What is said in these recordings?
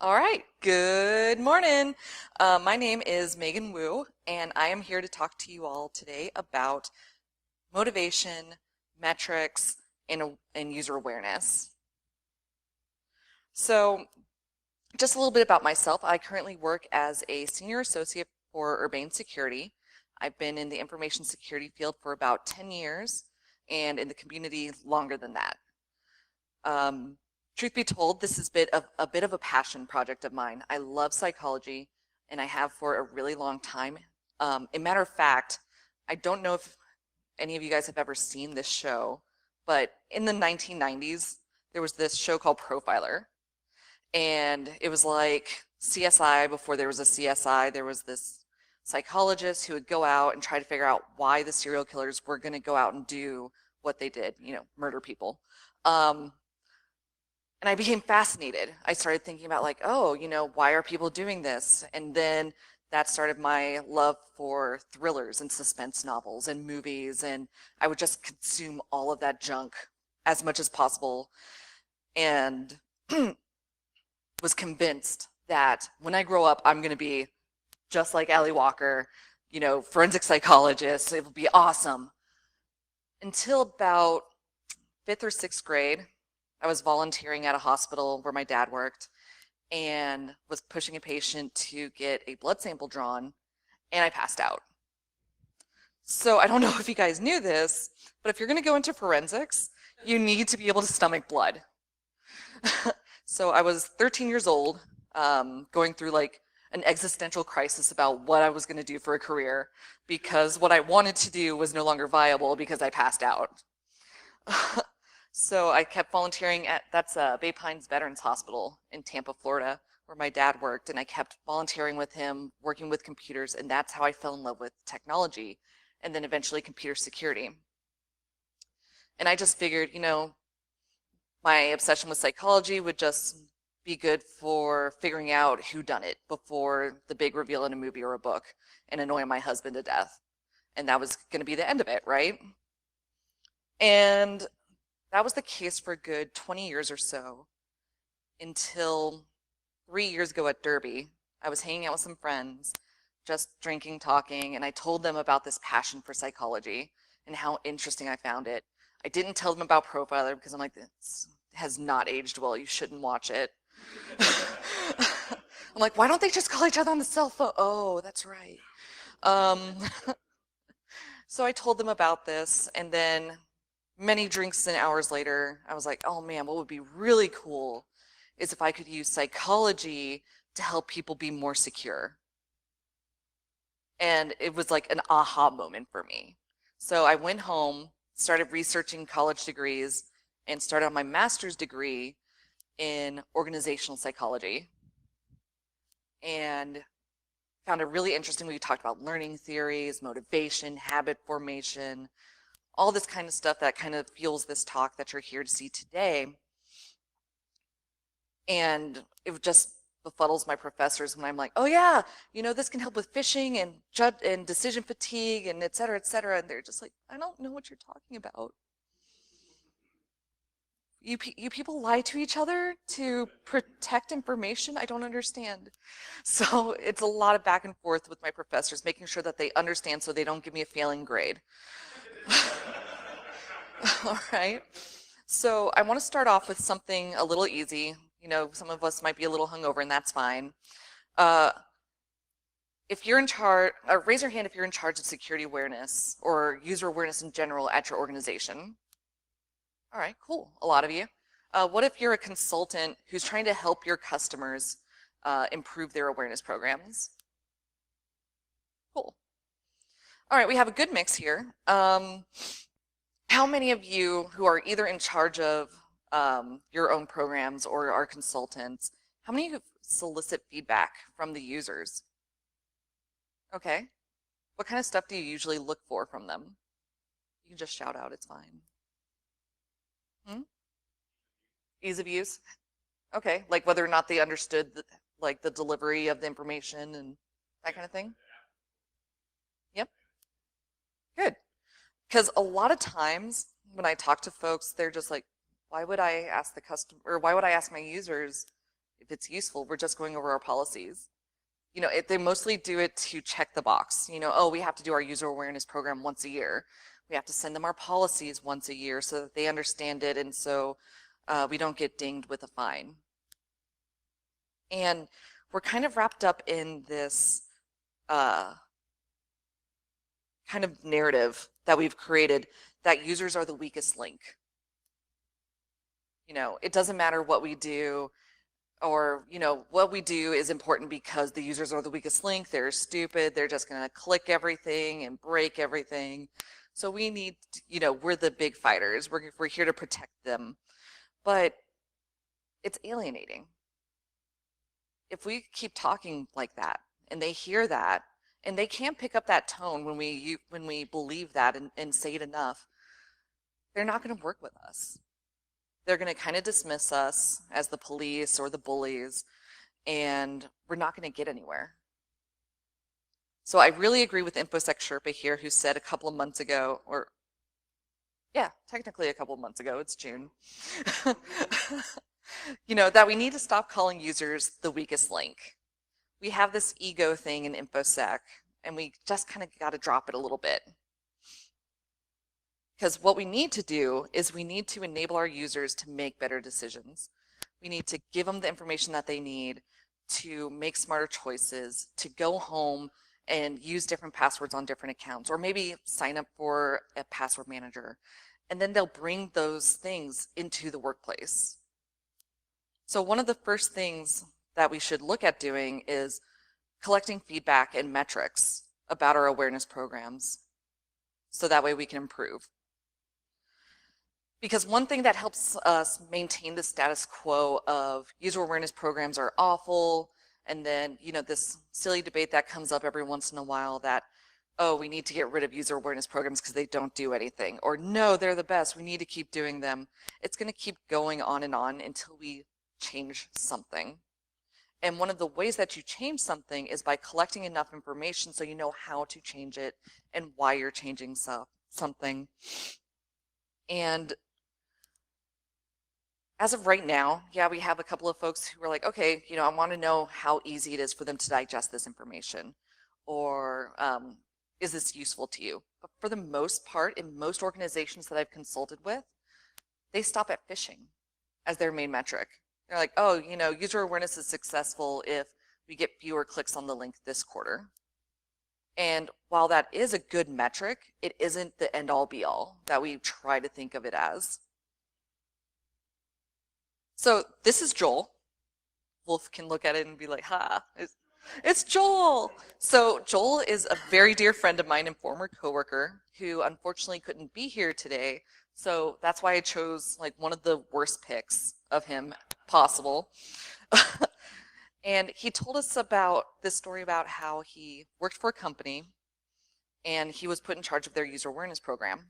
All right, good morning. My name is Megan Wu, and I am here to talk to you all today about motivation, metrics, and user awareness. So, just a little bit about myself. I currently work as a senior associate for Urbane Security. I've been in the information security field for about 10 years and in the community longer than that. Truth be told, this is a bit of a passion project of mine. I love psychology, and I have for a really long time. A matter of fact, I don't know if any of you guys have ever seen this show, but in the 1990s, there was this show called Profiler, and it was like CSI before there was a CSI. There was this psychologist who would go out and try to figure out why the serial killers were going to go out and do what they did, murder people. And I became fascinated. I started thinking about like, oh, why are people doing this? And then that started my love for thrillers and suspense novels and movies. And I would just consume all of that junk as much as possible. And was convinced that when I grow up, I'm going to be just like Allie Walker, forensic psychologist. It will be awesome. Until about 5th or 6th grade, I was volunteering at a hospital where my dad worked and was pushing a patient to get a blood sample drawn, and I passed out. So I don't know if you guys knew this, but if you're going to go into forensics, you need to be able to stomach blood. So I was 13 years old, going through like an existential crisis about what I was going to do for a career because what I wanted to do was no longer viable because I passed out. So I kept volunteering that's Bay Pines Veterans Hospital in Tampa, Florida, where my dad worked, and I kept volunteering with him, working with computers, and that's how I fell in love with technology, and then eventually computer security. And I just figured, my obsession with psychology would just be good for figuring out who done it before the big reveal in a movie or a book and annoying my husband to death. And that was going to be the end of it, right? And that was the case for a good 20 years or so until 3 years ago at Derby. I was hanging out with some friends, just drinking, talking, and I told them about this passion for psychology and how interesting I found it. I didn't tell them about Profiler because I'm like, this has not aged well. You shouldn't watch it. I'm like, why don't they just call each other on the cell phone? Oh, that's right. So I told them about this, and then many drinks and hours later, I was like, oh man, what would be really cool is if I could use psychology to help people be more secure. And it was like an aha moment for me. So I went home, started researching college degrees, and started on my master's degree in organizational psychology. And found it really interesting. We talked about learning theories, motivation, habit formation, all this kind of stuff that kind of fuels this talk that you're here to see today. And it just befuddles my professors when I'm like, oh yeah, this can help with phishing and decision fatigue and et cetera, et cetera. And they're just like, I don't know what you're talking about. You people lie to each other to protect information? I don't understand. So it's a lot of back and forth with my professors, making sure that they understand so they don't give me a failing grade. All right. So I want to start off with something a little easy. Some of us might be a little hungover, and that's fine. If you're in charge, raise your hand if you're in charge of security awareness or user awareness in general at your organization. All right, cool. A lot of you. What if you're a consultant who's trying to help your customers improve their awareness programs? Cool. All right, we have a good mix here. How many of you who are either in charge of your own programs or are consultants, how many of you solicit feedback from the users? Okay. What kind of stuff do you usually look for from them? You can just shout out, it's fine. Ease of use? Okay, like whether or not they understood the delivery of the information and that kind of thing? Yep. Good. Because a lot of times when I talk to folks, they're just like, why would I ask the customer, or why would I ask my users if if it's useful, we're just going over our policies. They mostly do it to check the box. Oh, we have to do our user awareness program once a year. We have to send them our policies once a year so that they understand it, and so we don't get dinged with a fine. And we're kind of wrapped up in this kind of narrative that we've created that users are the weakest link. It doesn't matter what we do, or what we do is important because the users are the weakest link. They're stupid. They're just going to click everything and break everything. So we need, we're the big fighters. We're here to protect them. But it's alienating. If we keep talking like that and they hear that and they can't pick up that tone when we believe that and say it enough, they're not going to work with us. They're going to kind of dismiss us as the police or the bullies, and we're not going to get anywhere. So I really agree with InfoSec Sherpa here, who said a couple of months ago, or yeah, technically a couple of months ago, it's June, that we need to stop calling users the weakest link. We have this ego thing in InfoSec, and we just kind of got to drop it a little bit. Because what we need to do is we need to enable our users to make better decisions. We need to give them the information that they need to make smarter choices, to go home and use different passwords on different accounts, or maybe sign up for a password manager. And then they'll bring those things into the workplace. So one of the first things that we should look at doing is collecting feedback and metrics about our awareness programs, so that way we can improve. Because one thing that helps us maintain the status quo of user awareness programs are awful, and then, this silly debate that comes up every once in a while that, oh, we need to get rid of user awareness programs because they don't do anything, or no, they're the best, we need to keep doing them. It's going to keep going on and on until we change something. And one of the ways that you change something is by collecting enough information so you know how to change it and why you're changing something. And as of right now, yeah, we have a couple of folks who are like, okay, I want to know how easy it is for them to digest this information, or is this useful to you? But for the most part, in most organizations that I've consulted with, they stop at phishing as their main metric. They're like, oh, user awareness is successful if we get fewer clicks on the link this quarter. And while that is a good metric, it isn't the end all be all that we try to think of it as. So this is Joel. Wolf can look at it and be like, ha, it's Joel. So Joel is a very dear friend of mine and former coworker who unfortunately couldn't be here today. So that's why I chose like one of the worst picks of him possible. And he told us about this story about how he worked for a company and he was put in charge of their user awareness program.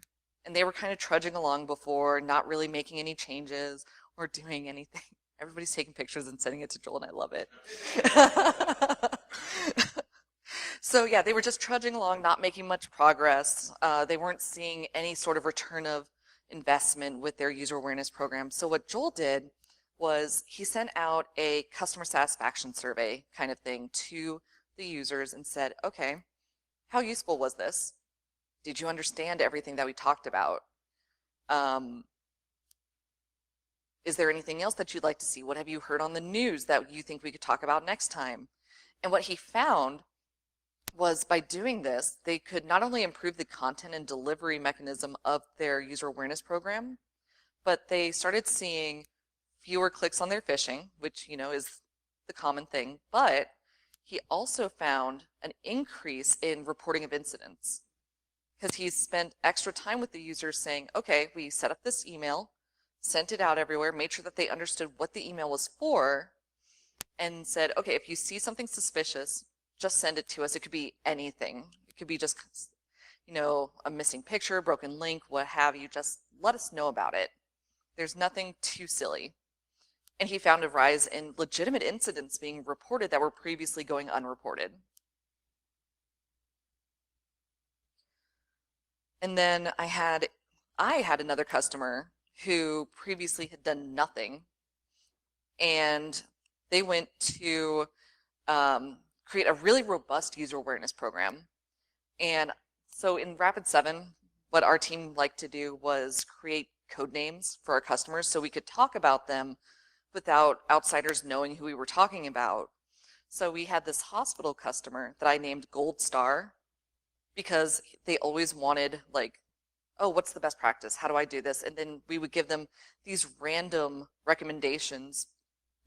And they were kind of trudging along before, not really making any changes or doing anything. Everybody's taking pictures and sending it to Joel, and I love it. So yeah, they were just trudging along, not making much progress. They weren't seeing any sort of return of investment with their user awareness program. So what Joel did was he sent out a customer satisfaction survey kind of thing to the users and said, okay, how useful was this? Did you understand everything that we talked about? Is there anything else that you'd like to see? What have you heard on the news that you think we could talk about next time? And what he found was by doing this, they could not only improve the content and delivery mechanism of their user awareness program, but they started seeing fewer clicks on their phishing, which, is the common thing. But he also found an increase in reporting of incidents because he spent extra time with the users saying, okay, we set up this email, sent it out everywhere, made sure that they understood what the email was for, and said, okay, if you see something suspicious, just send it to us. It could be anything. It could be just, a missing picture, broken link, what have you. Just let us know about it. There's nothing too silly. And he found a rise in legitimate incidents being reported that were previously going unreported. And then I had another customer who previously had done nothing, and they went to create a really robust user awareness program. And so in Rapid7, what our team liked to do was create code names for our customers so we could talk about them without outsiders knowing who we were talking about. So we had this hospital customer that I named Gold Star because they always wanted, like, oh, what's the best practice? How do I do this? And then we would give them these random recommendations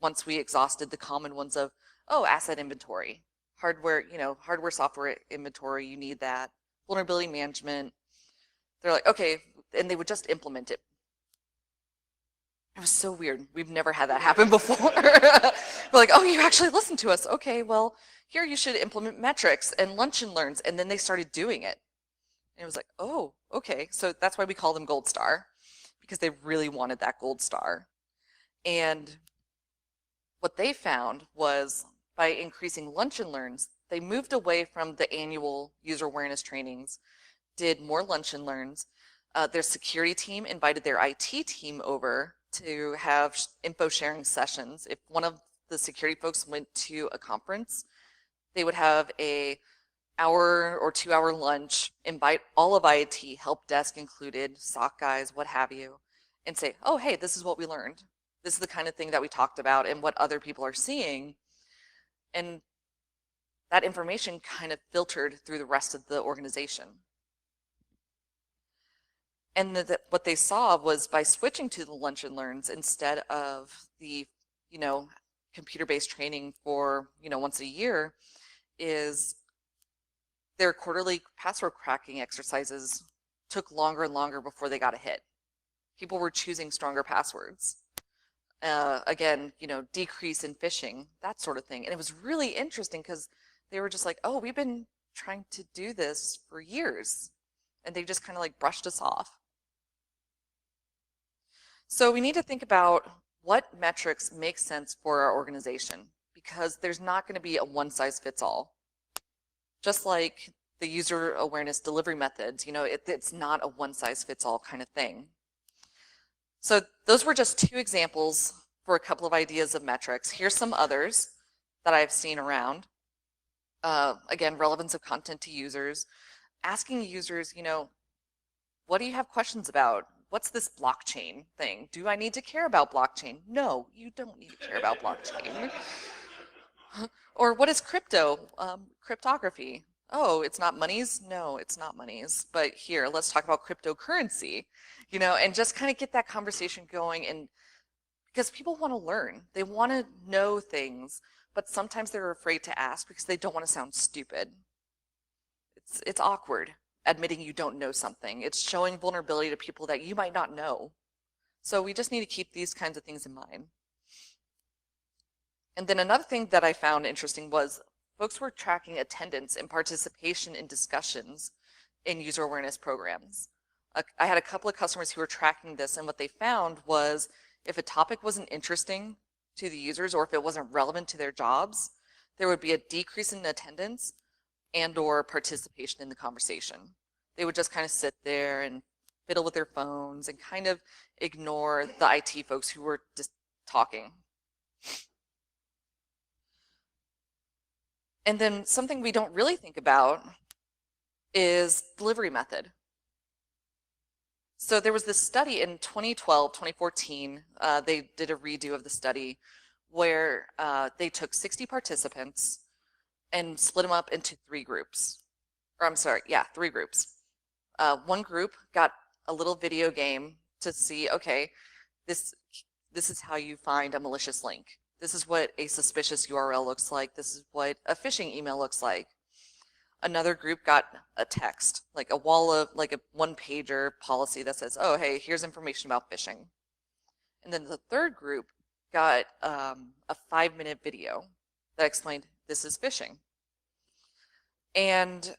once we exhausted the common ones of, oh, asset inventory, hardware, hardware, software inventory, you need that, vulnerability management. They're like, okay, and they would just implement it. It was so weird. We've never had that happen before. We're like, oh, you actually listened to us. Okay, well, here you should implement metrics and lunch and learns. And then they started doing it. And it was like, oh, okay. So that's why we call them Gold Star, because they really wanted that Gold Star. And what they found was by increasing lunch and learns, they moved away from the annual user awareness trainings, did more lunch and learns. Their security team invited their IT team over to have info sharing sessions. If one of the security folks went to a conference, they would have a hour or 2 hour lunch, invite all of IT, help desk included, SOC guys, what have you, and say, oh, hey, this is what we learned. This is the kind of thing that we talked about and what other people are seeing. And that information kind of filtered through the rest of the organization. And what they saw was by switching to the lunch and learns instead of the, computer-based training for, once a year, is their quarterly password cracking exercises took longer and longer before they got a hit. People were choosing stronger passwords. Again, decrease in phishing, that sort of thing. And it was really interesting because they were just like, oh, we've been trying to do this for years. And they just kind of like brushed us off. So we need to think about what metrics make sense for our organization, because there's not going to be a one-size-fits-all. Just like the user awareness delivery methods, it's not a one-size-fits-all kind of thing. So those were just 2 examples for a couple of ideas of metrics. Here's some others that I've seen around. Again, relevance of content to users, asking users, what do you have questions about? What's this blockchain thing? Do I need to care about blockchain? No, you don't need to care about blockchain. Or what is crypto? Cryptography. Oh, it's not monies? No, it's not monies. But here, let's talk about cryptocurrency, and just kind of get that conversation going. And because people want to learn, they want to know things, but sometimes they're afraid to ask because they don't want to sound stupid. It's awkward admitting you don't know something. It's showing vulnerability to people that you might not know. So we just need to keep these kinds of things in mind. And then another thing that I found interesting was folks were tracking attendance and participation in discussions in user awareness programs. I had a couple of customers who were tracking this, and what they found was if a topic wasn't interesting to the users or if it wasn't relevant to their jobs, there would be a decrease in attendance and or participation in the conversation. They would just kind of sit there and fiddle with their phones and kind of ignore the IT folks who were just talking. And then something we don't really think about is delivery method. So there was this study in 2012, 2014, they did a redo of the study where they took 60 participants and split them up into 3 groups. Or I'm sorry, yeah, 3 groups. One group got a little video game to see, okay, this is how you find a malicious link. This is what a suspicious URL looks like. This is what a phishing email looks like. Another group got a text, like a wall of, like a 1-pager policy that says, oh, hey, here's information about phishing. And then the third group got a 5-minute video that explained this is phishing. And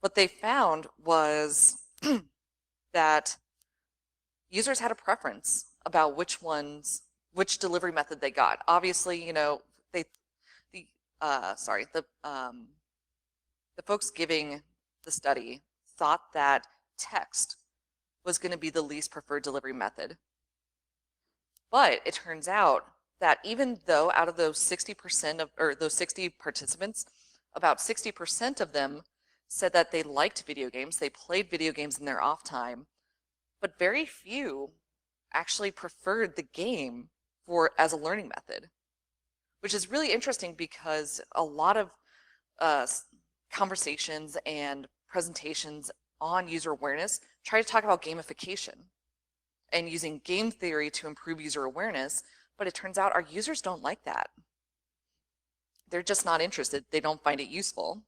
what they found was that users had a preference about which delivery method they got. Obviously, the folks giving the study thought that text was going to be the least preferred delivery method. But it turns out that even though out of those 60% of, or those 60 participants, about 60% of them said that they liked video games, they played video games in their off time, but very few actually preferred the game as a learning method, which is really interesting because a lot of conversations and presentations on user awareness try to talk about gamification and using game theory to improve user awareness, but it turns out our users don't like that. They're just not interested. They don't find it useful.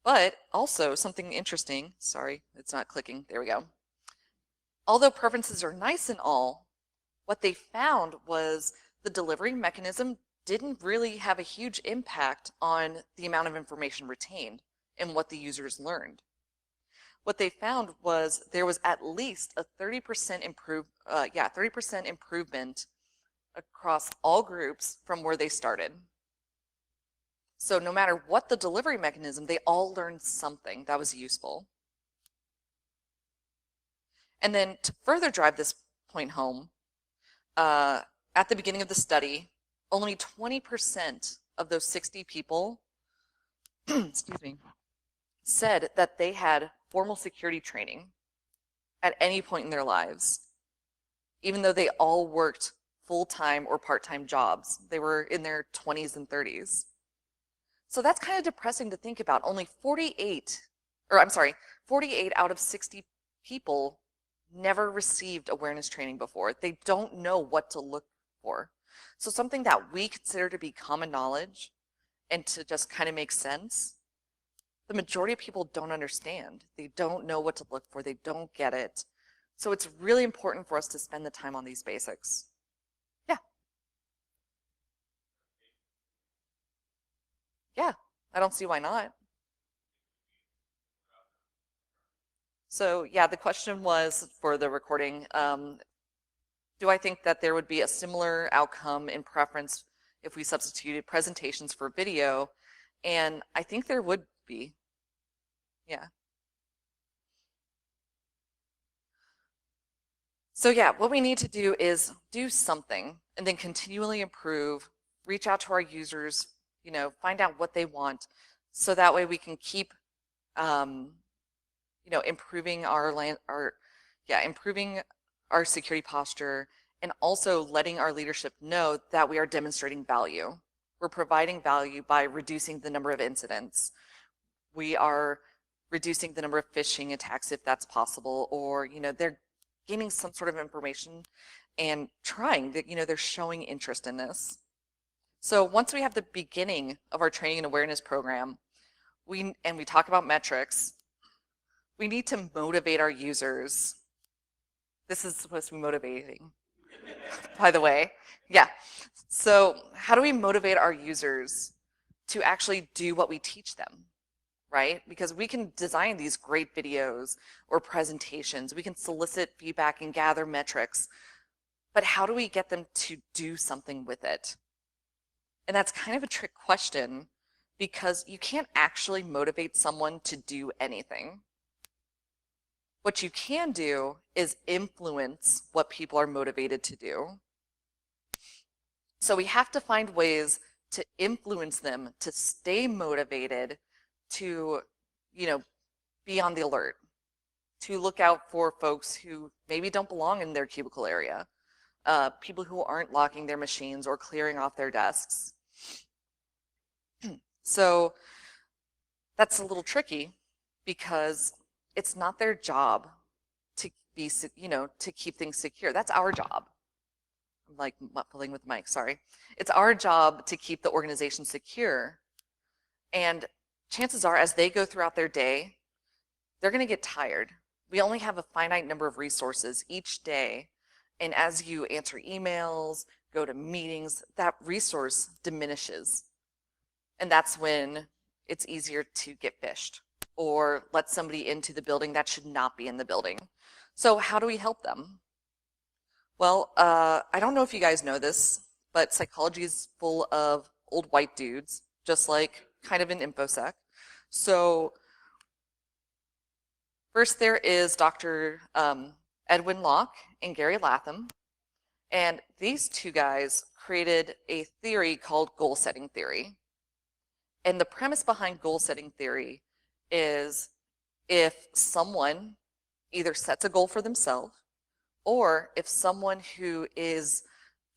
But also something interesting, sorry, it's not clicking, there we go. Although preferences are nice and all, what they found was the delivery mechanism didn't really have a huge impact on the amount of information retained and what the users learned. What they found was there was at least a 30% improvement across all groups from where they started. So no matter what the delivery mechanism, they all learned something that was useful. And then to further drive this point home, at the beginning of the study, only 20% of those 60 people, excuse me, said that they had formal security training at any point in their lives, even though they all worked full-time or part-time jobs. They were in their 20s and 30s. So that's kind of depressing to think about. Only 48 out of 60 people never received awareness training before. They don't know what to look for. So something that we consider to be common knowledge and to just kind of make sense, the majority of people don't understand. They don't know what to look for. They don't get it. So it's really important for us to spend the time on these basics. Yeah. Yeah, I don't see why not. So yeah, the question was for the recording, do I think that there would be a similar outcome in preference if we substituted presentations for video? And I think there would be. Yeah. So yeah, what we need to do is do something and then continually improve, reach out to our users, find out what they want, so that way we can keep, improving improving our security posture, and also letting our leadership know that we are demonstrating value. We're providing value by reducing the number of incidents. We are reducing the number of phishing attacks if that's possible, or they're gaining some sort of information and trying that, they're showing interest in this. So once we have the beginning of our training and awareness program, we talk about metrics, we need to motivate our users. This is supposed to be motivating, by the way. Yeah. So how do we motivate our users to actually do what we teach them, right? Because we can design these great videos or presentations. We can solicit feedback and gather metrics. But how do we get them to do something with it? And that's kind of a trick question, because you can't actually motivate someone to do anything. What you can do is influence what people are motivated to do. So we have to find ways to influence them to stay motivated, to, be on the alert, to look out for folks who maybe don't belong in their cubicle area, people who aren't locking their machines or clearing off their desks. So that's a little tricky, because it's not their job to be, to keep things secure. That's our job. I'm like muffling with the mic, sorry. It's our job to keep the organization secure. And chances are, as they go throughout their day, they're going to get tired. We only have a finite number of resources each day. And as you answer emails, go to meetings, that resource diminishes. And that's when it's easier to get phished or let somebody into the building that should not be in the building. So how do we help them? Well, I don't know if you guys know this, but psychology is full of old white dudes, just like kind of in InfoSec. So first there is Dr. Edwin Locke and Gary Latham. And these two guys created a theory called goal setting theory. And the premise behind goal setting theory is if someone either sets a goal for themselves or if someone who is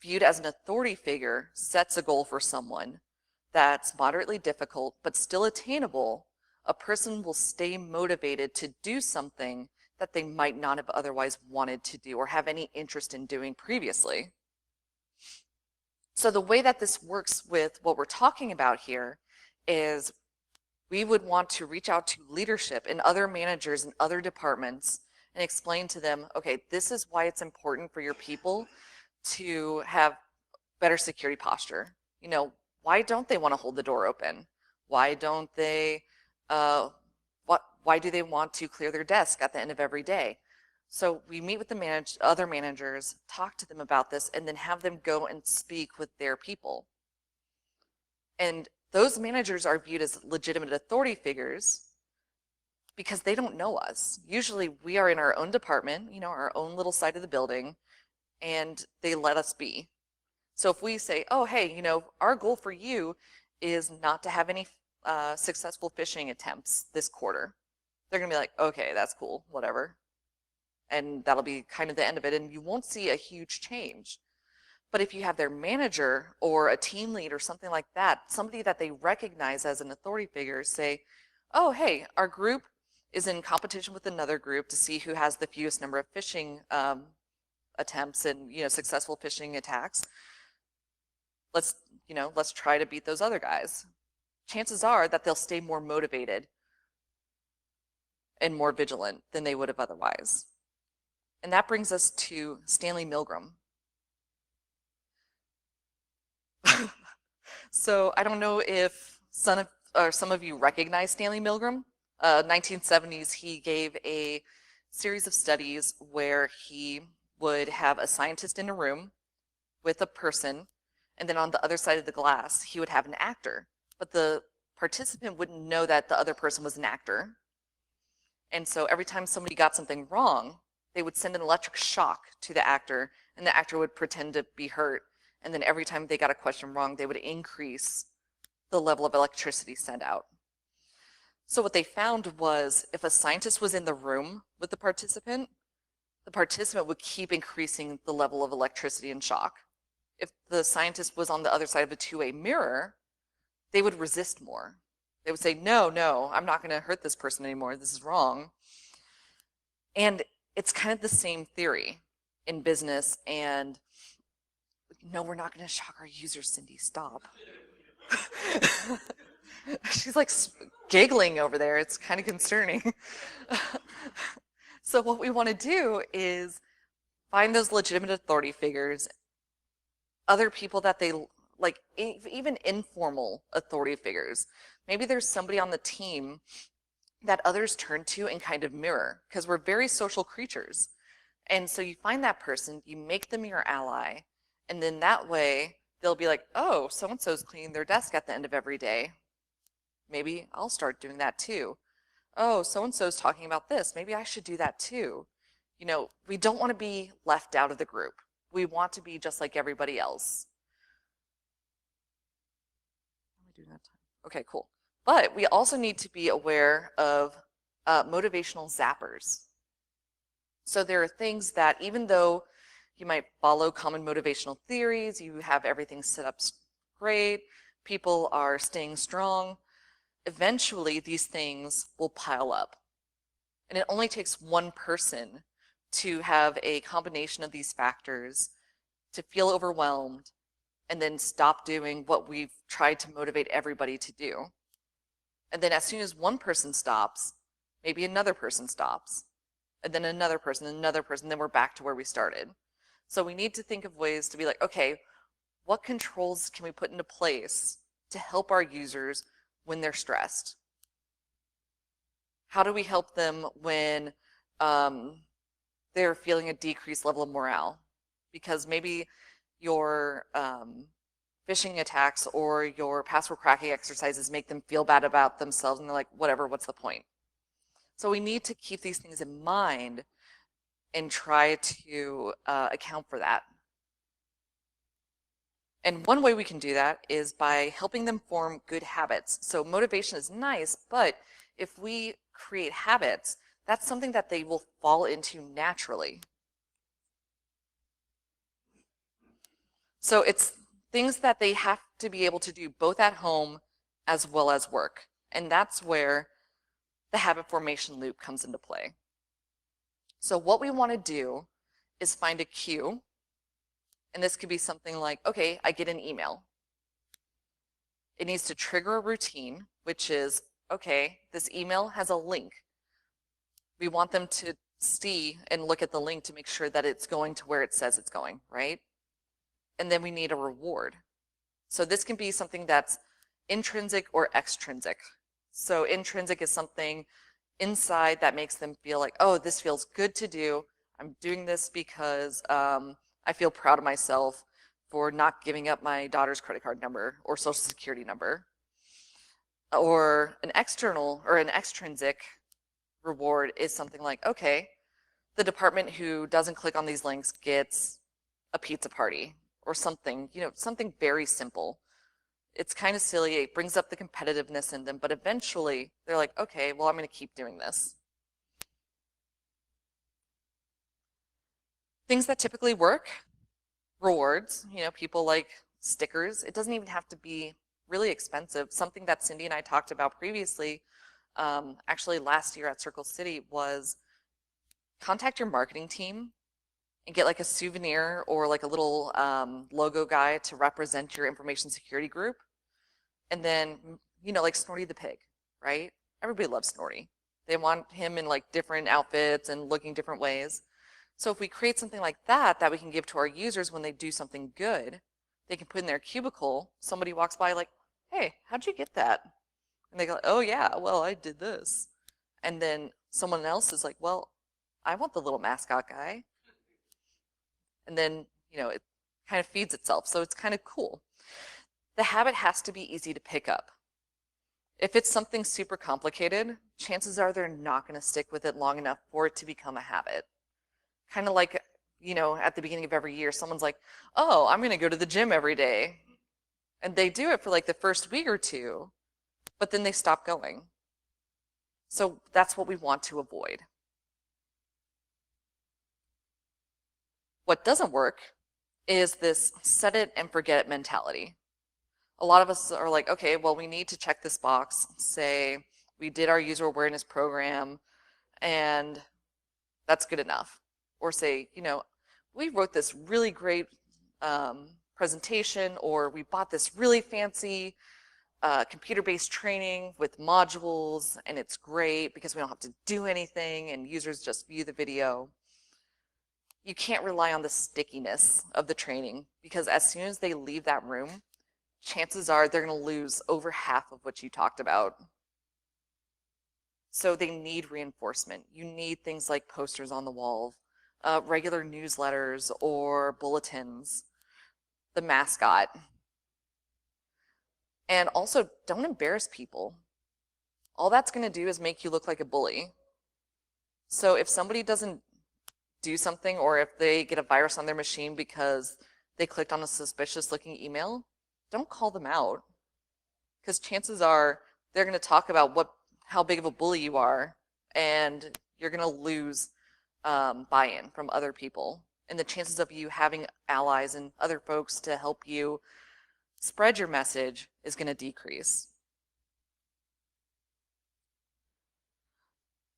viewed as an authority figure sets a goal for someone that's moderately difficult but still attainable, a person will stay motivated to do something that they might not have otherwise wanted to do or have any interest in doing previously. So the way that this works with what we're talking about here is we would want to reach out to leadership and other managers and other departments and explain to them, okay, this is why it's important for your people to have better security posture. You know, why don't they want to hold the door open? Why don't they, why do they want to clear their desk at the end of every day? So we meet with the other managers, talk to them about this, and then have them go and speak with their people. And those managers are viewed as legitimate authority figures because they don't know us. Usually we are in our own department, you know, our own little side of the building, and they let us be. So if we say, oh, hey, you know, our goal for you is not to have any successful phishing attempts this quarter, they're going to be like, okay, that's cool, whatever. And that'll be kind of the end of it, and you won't see a huge change. But if you have their manager or a team lead or something like that, somebody that they recognize as an authority figure, say, oh, hey, our group is in competition with another group to see who has the fewest number of phishing attempts and, you know, successful phishing attacks. Let's try to beat those other guys. Chances are that they'll stay more motivated and more vigilant than they would have otherwise. And that brings us to Stanley Milgram. So I don't know if some of you recognize Stanley Milgram. 1970s, he gave a series of studies where he would have a scientist in a room with a person, and then on the other side of the glass, he would have an actor. But the participant wouldn't know that the other person was an actor. And so every time somebody got something wrong, they would send an electric shock to the actor, and the actor would pretend to be hurt. And then every time they got a question wrong, they would increase the level of electricity sent out. So what they found was if a scientist was in the room with the participant would keep increasing the level of electricity and shock. If the scientist was on the other side of a two-way mirror, they would resist more. They would say, no, I'm not going to hurt this person anymore. This is wrong. And it's kind of the same theory in business. And no, we're not going to shock our users, Cindy. Stop. She's like giggling over there. It's kind of concerning. So what we want to do is find those legitimate authority figures, other people that they like, even informal authority figures. Maybe there's somebody on the team that others turn to and kind of mirror, because we're very social creatures. And so you find that person, you make them your ally, and then that way they'll be like, oh, so-and-so's cleaning their desk at the end of every day. Maybe I'll start doing that too. Oh, so-and-so's talking about this. Maybe I should do that too. You know, we don't want to be left out of the group. We want to be just like everybody else. Okay, cool. But we also need to be aware of motivational zappers. So there are things that even though you might follow common motivational theories, you have everything set up great, people are staying strong, eventually these things will pile up. And it only takes one person to have a combination of these factors to feel overwhelmed and then stop doing what we've tried to motivate everybody to do. And then as soon as one person stops, maybe another person stops, and then another person, then we're back to where we started. So we need to think of ways to be like, okay, what controls can we put into place to help our users when they're stressed? How do we help them when they're feeling a decreased level of morale? Because maybe your phishing attacks or your password cracking exercises make them feel bad about themselves and they're like, whatever, what's the point? So we need to keep these things in mind and try to account for that. And one way we can do that is by helping them form good habits. So motivation is nice, but if we create habits, that's something that they will fall into naturally. So it's things that they have to be able to do both at home as well as work. And that's where the habit formation loop comes into play. So what we want to do is find a cue. And this could be something like, okay, I get an email. It needs to trigger a routine, which is, okay, this email has a link. We want them to see and look at the link to make sure that it's going to where it says it's going, right? And then we need a reward. So this can be something that's intrinsic or extrinsic. So intrinsic is something inside that makes them feel like, oh, this feels good to do. I'm doing this because I feel proud of myself for not giving up my daughter's credit card number or social security number. Or an external or an extrinsic reward is something like, okay, the department who doesn't click on these links gets a pizza party or something, something very simple. It's kind of silly. It brings up the competitiveness in them, but eventually they're like, okay, well, I'm going to keep doing this. Things that typically work, rewards, people like stickers. It doesn't even have to be really expensive. Something that Cindy and I talked about previously, actually last year at Circle City, was contact your marketing team and get like a souvenir or like a little logo guy to represent your information security group. And then, like Snorty the pig, right? Everybody loves Snorty. They want him in like different outfits and looking different ways. So if we create something like that we can give to our users when they do something good, they can put in their cubicle, somebody walks by like, hey, how'd you get that? And they go, oh yeah, well, I did this. And then someone else is like, well, I want the little mascot guy. And then, it kind of feeds itself. So it's kind of cool. The habit has to be easy to pick up. If it's something super complicated, chances are they're not going to stick with it long enough for it to become a habit. Kind of like, at the beginning of every year, someone's like, oh, I'm going to go to the gym every day. And they do it for like the first week or two, but then they stop going. So that's what we want to avoid. What doesn't work is this set it and forget it mentality. A lot of us are like, okay, well, we need to check this box, say we did our user awareness program, and that's good enough. Or say, we wrote this really great presentation, or we bought this really fancy computer-based training with modules, and it's great because we don't have to do anything, and users just view the video. You can't rely on the stickiness of the training, because as soon as they leave that room, chances are they're going to lose over half of what you talked about. So they need reinforcement. You need things like posters on the wall, regular newsletters or bulletins, the mascot. And also, don't embarrass people. All that's going to do is make you look like a bully. So if somebody doesn't do something, or if they get a virus on their machine because they clicked on a suspicious looking email, don't call them out, because chances are they're going to talk about how big of a bully you are, and you're going to lose buy-in from other people. And the chances of you having allies and other folks to help you spread your message is going to decrease.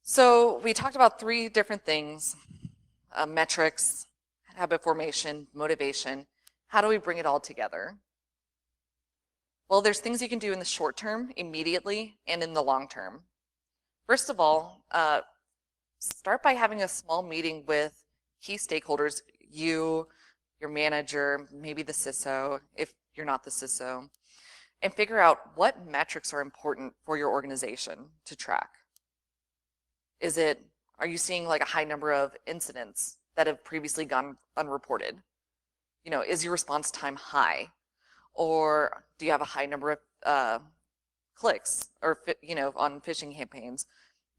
So we talked about 3 different things, metrics, habit formation, motivation. How do we bring it all together? Well, there's things you can do in the short term, immediately, and in the long term. First of all, start by having a small meeting with key stakeholders, you, your manager, maybe the CISO, if you're not the CISO, and figure out what metrics are important for your organization to track. Are you seeing like a high number of incidents that have previously gone unreported? Is your response time high? Or do you have a high number of clicks or, on phishing campaigns?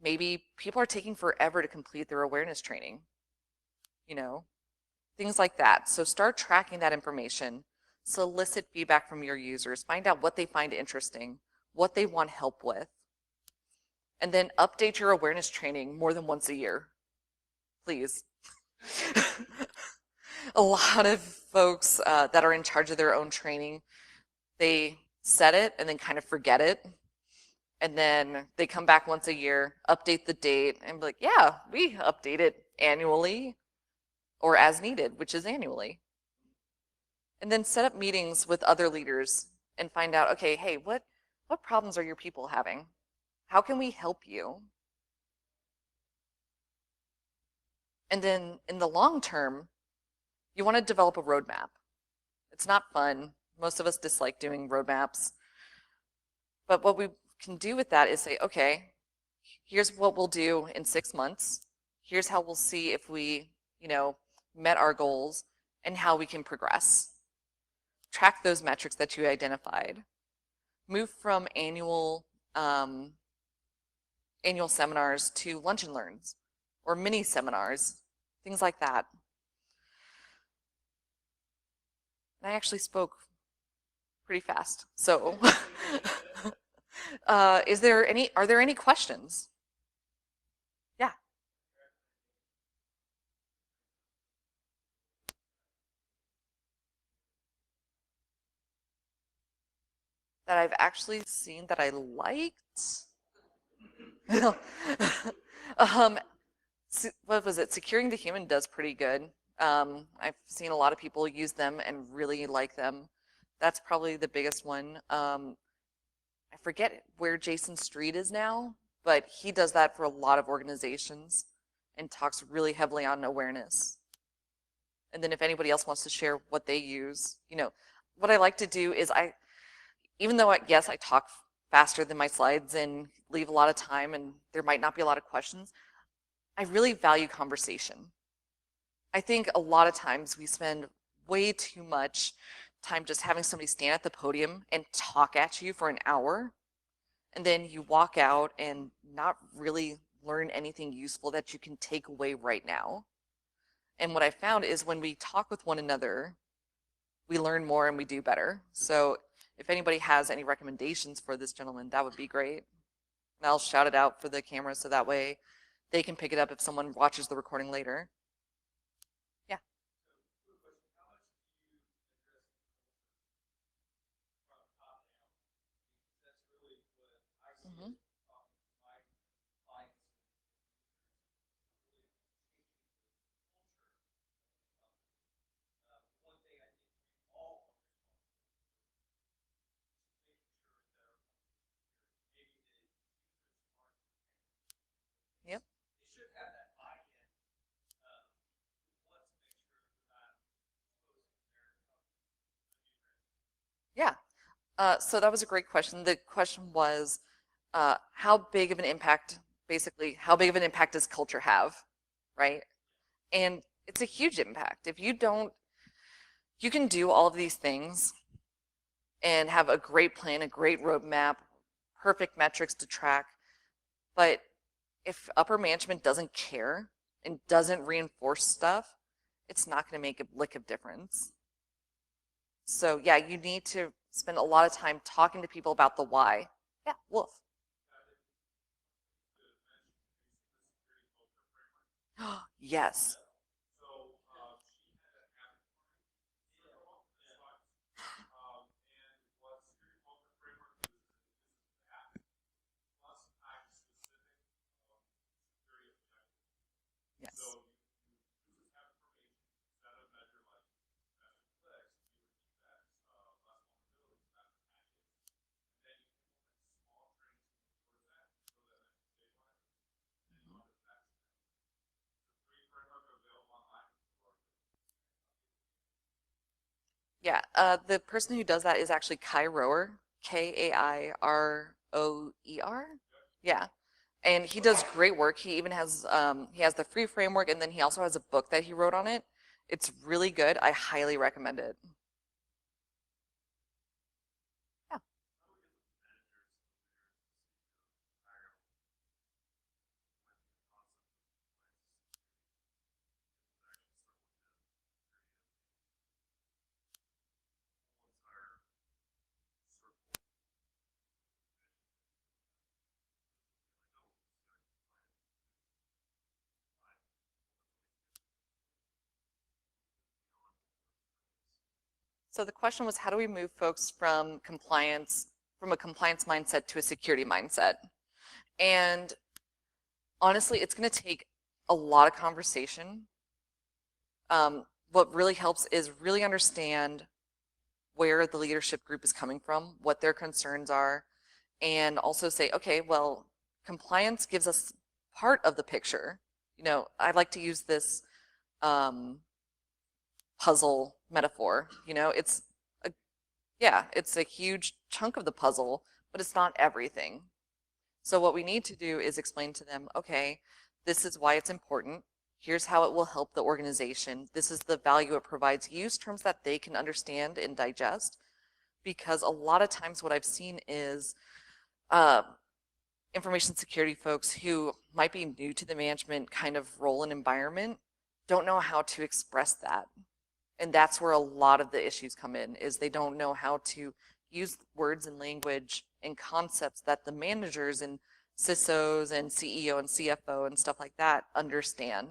Maybe people are taking forever to complete their awareness training. you know, things like that. So start tracking that information, solicit feedback from your users, find out what they find interesting, what they want help with, and then update your awareness training more than once a year, please. A lot of folks that are in charge of their own training, they set it and then kind of forget it. And then they come back once a year, update the date, and be like, yeah, we update it annually or as needed, which is annually. And then set up meetings with other leaders and find out, okay, hey, what problems are your people having? How can we help you? And then in the long term, you want to develop a roadmap. It's not fun. Most of us dislike doing roadmaps. But what we can do with that is say, okay, here's what we'll do in 6 months. Here's how we'll see if we, met our goals and how we can progress. Track those metrics that you identified. Move from annual seminars to lunch and learns or mini seminars, things like that. And I actually spoke pretty fast. So are there any questions? Yeah. That I've actually seen that I liked. What was it? Securing the Human does pretty good. I've seen a lot of people use them and really like them. That's probably the biggest one. I forget where Jason Street is now, but he does that for a lot of organizations and talks really heavily on awareness. And then if anybody else wants to share what they use, what I like to do is even though yes, I talk faster than my slides and leave a lot of time and there might not be a lot of questions, I really value conversation. I think a lot of times we spend way too much time just having somebody stand at the podium and talk at you for an hour, and then you walk out and not really learn anything useful that you can take away right now. And what I found is when we talk with one another, we learn more and we do better. So if anybody has any recommendations for this gentleman, that would be great. And I'll shout it out for the camera so that way they can pick it up if someone watches the recording later. Yeah. Mm-hmm. Yep. Yeah. So that was a great question. The question was, how big of an impact, basically, how big of an impact does culture have, right? And it's a huge impact. If you don't, you can do all of these things and have a great plan, a great roadmap, perfect metrics to track. But if upper management doesn't care and doesn't reinforce stuff, it's not going to make a lick of difference. So yeah, you need to spend a lot of time talking to people about the why. Yeah, Wolf. Yes. Yes. Yeah, the person who does that is actually Kai Rower, Kairoer. Yeah, and he does great work. He even has he has the free framework, and then he also has a book that he wrote on it. It's really good. I highly recommend it. Yeah. So the question was, how do we move folks from a compliance mindset to a security mindset? And honestly, it's going to take a lot of conversation. What really helps is really understand where the leadership group is coming from, what their concerns are, and also say, okay, well, compliance gives us part of the picture. You know, I like to use this puzzle metaphor. You know, it's a huge chunk of the puzzle, but it's not everything. So what we need to do is explain to them, okay, this is why it's important. Here's how it will help the organization. This is the value it provides. Use terms that they can understand and digest, because a lot of times what I've seen is information security folks who might be new to the management kind of role and environment don't know how to express that. And that's where a lot of the issues come in, is they don't know how to use words and language and concepts that the managers and CISOs and CEO and CFO and stuff like that understand.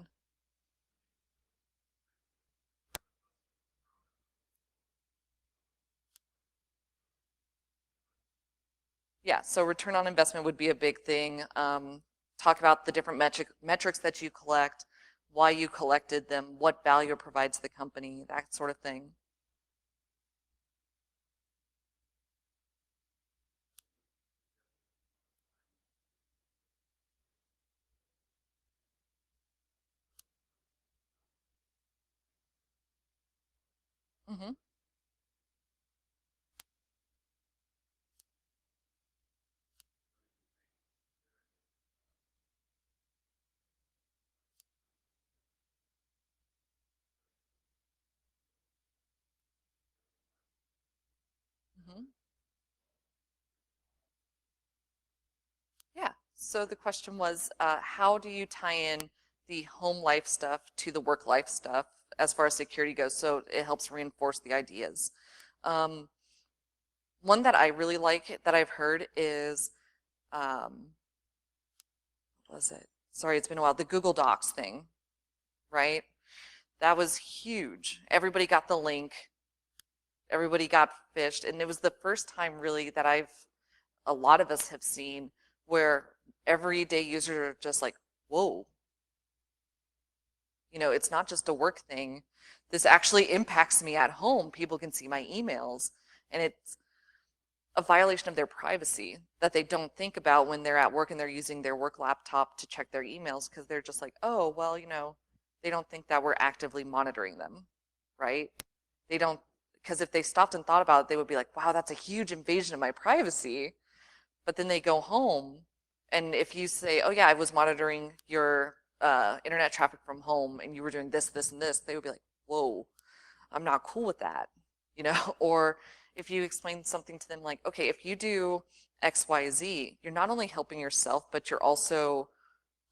Yeah, so return on investment would be a big thing. Talk about the different metrics that you collect, why you collected them, what value it provides the company, that sort of thing. Mm-hmm. Mm-hmm. Yeah, so the question was, how do you tie in the home life stuff to the work life stuff as far as security goes, so it helps reinforce the ideas? Um, One that I really like that I've heard is, what was it? Sorry, it's been a while. The Google Docs thing, right? That was huge. Everybody got the link. Everybody got fished. And it was the first time really that a lot of us have seen where everyday users are just like, whoa, you know, it's not just a work thing. This actually impacts me at home. People can see my emails, and it's a violation of their privacy that they don't think about when they're at work and they're using their work laptop to check their emails, because they're just like, oh, well, you know, they don't think that we're actively monitoring them, right? They don't, because if they stopped and thought about it, they would be like, wow, that's a huge invasion of my privacy. But then they go home, and if you say, oh, yeah, I was monitoring your internet traffic from home and you were doing this, this, and this, they would be like, whoa, I'm not cool with that, you know? Or if you explain something to them like, okay, if you do X, Y, Z, you're not only helping yourself, but you're also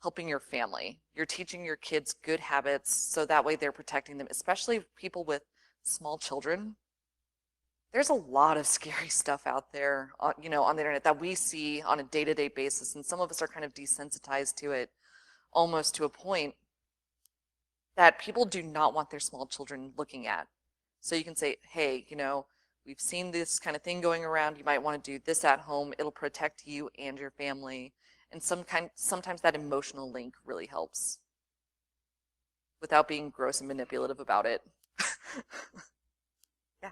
helping your family. You're teaching your kids good habits, so that way they're protecting them, especially people with small children. There's a lot of scary stuff out there, you know, on the internet that we see on a day-to-day basis, and some of us are kind of desensitized to it almost to a point that people do not want their small children looking at. So you can say, hey, you know, we've seen this kind of thing going around. You might want to do this at home. It'll protect you and your family. And sometimes that emotional link really helps without being gross and manipulative about it. Yeah.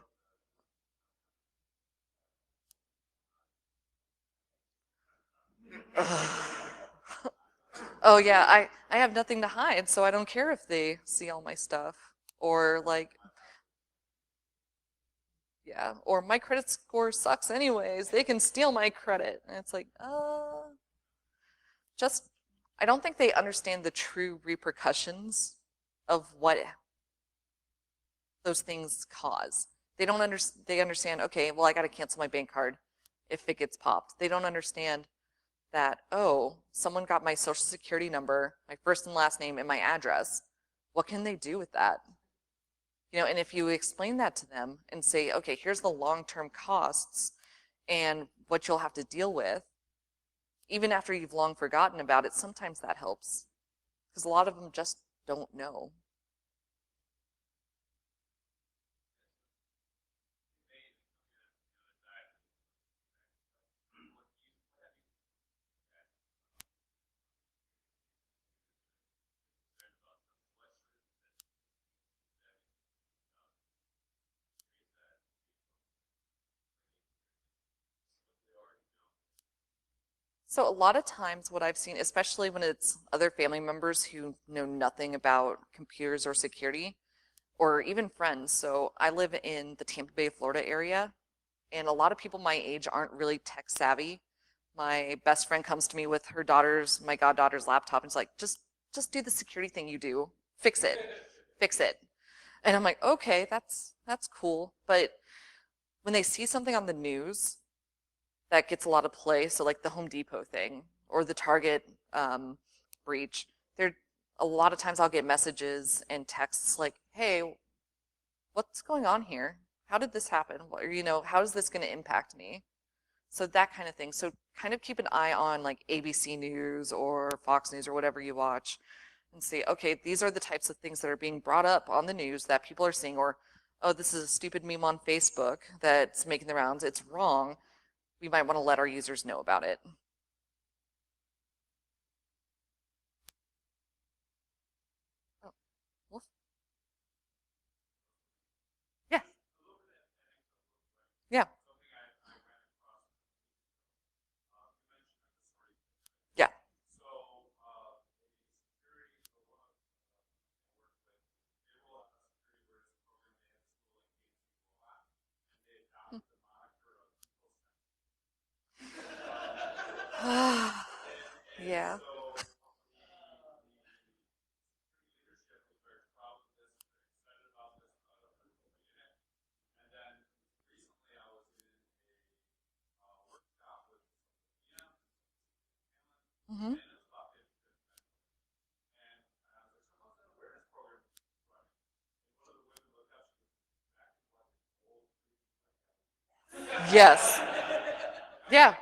Oh yeah, I have nothing to hide, so I don't care if they see all my stuff. Or like, yeah, or my credit score sucks anyways. They can steal my credit. And it's like, just I don't think they understand the true repercussions of what those things cause. They don't understand. They understand, okay, well, I got to cancel my bank card if it gets popped. They don't understand that, oh, someone got my social security number, my first and last name, and my address. What can they do with that? You know, and if you explain that to them and say, okay, here's the long-term costs and what you'll have to deal with, even after you've long forgotten about it, sometimes that helps, because a lot of them just don't know. So a lot of times what I've seen, especially when it's other family members who know nothing about computers or security, or even friends. So I live in the Tampa Bay, Florida area, and a lot of people my age aren't really tech savvy. My best friend comes to me with her daughter's, my goddaughter's laptop and is like, just do the security thing you do. Fix it. Fix it. And I'm like, okay, that's cool. But when they see something on the news that gets a lot of play, so like the Home Depot thing or the Target breach, there a lot of times I'll get messages and texts like, hey, what's going on here? How did this happen? Or, how is this going to impact me? So that kind of thing. So kind of keep an eye on like ABC News or Fox News or whatever you watch and see, okay, these are the types of things that are being brought up on the news that people are seeing, or, oh, this is a stupid meme on Facebook that's making the rounds. It's wrong. We might want to let our users know about it. Oh, well, yeah, yeah, yeah. Yeah. Hmm. Yes. Yeah.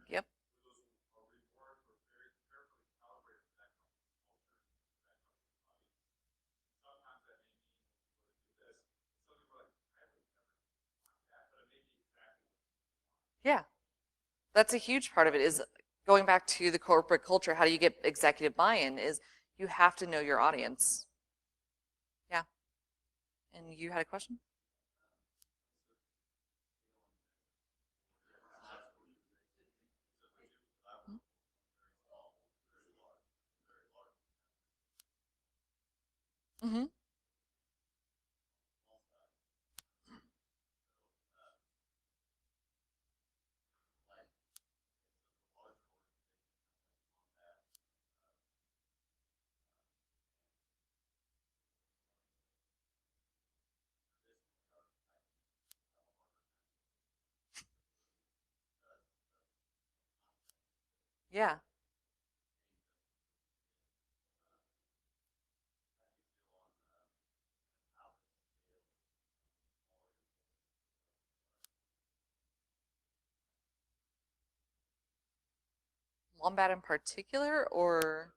Yep. Yeah. That's a huge part of it is going back to the corporate culture. How do you get executive buy-in is you have to know your audience. Yeah. And you had a question? Mm-hmm. Yeah. Wombat in particular, or?